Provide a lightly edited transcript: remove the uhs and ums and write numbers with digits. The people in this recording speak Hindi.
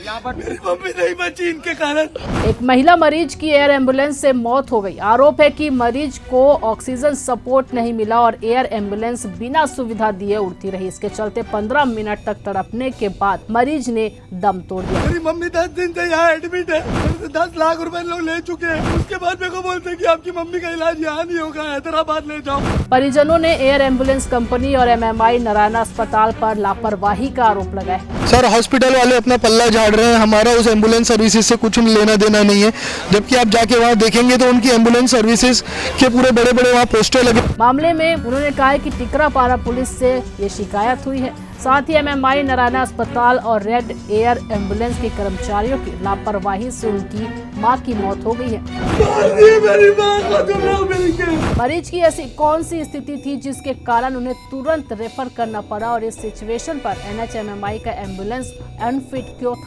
यहाँ पर मेरी मम्मी नहीं बची इनके कारण। एक महिला मरीज की एयर एम्बुलेंस से मौत हो गई। आरोप है कि मरीज को ऑक्सीजन सपोर्ट नहीं मिला और एयर एम्बुलेंस बिना सुविधा दिए उड़ती रही। इसके चलते 15 मिनट तक तड़पने के बाद मरीज ने दम तोड़ दिया। मेरी मम्मी 10 दिन से यहाँ एडमिट है, 10 लाख रुपए लोग ले चुके हैं। उसके बाद मेरे को बोलते हैं कि आपकी मम्मी का इलाज यहाँ नहीं होगा, हैदराबाद ले जाओ। परिजनों ने एयर एम्बुलेंस कंपनी और MMI नारायण अस्पताल पर लापरवाही का आरोप लगाया। सर हॉस्पिटल वाले अपना पल्ला झाड़ रहे हैं, हमारा उस एम्बुलेंस सर्विसेज से कुछ लेना देना नहीं है। जबकि आप जाके वहाँ देखेंगे तो उनकी एम्बुलेंस सर्विसेज के पूरे बड़े बड़े वहाँ पोस्टर लगे। मामले में उन्होंने कहा है कि टिकरापारा पुलिस से ये शिकायत हुई है। साथ ही MMI नारायण अस्पताल और रेड एयर एम्बुलेंस के कर्मचारियों की लापरवाही से उनकी मां की मौत हो गई है। मेरी माँ को तुम लोग मिलके। मरीज की ऐसी कौन सी स्थिति थी जिसके कारण उन्हें तुरंत रेफर करना पड़ा और इस सिचुएशन पर NH MMI का एम्बुलेंस अनफिट क्यों था?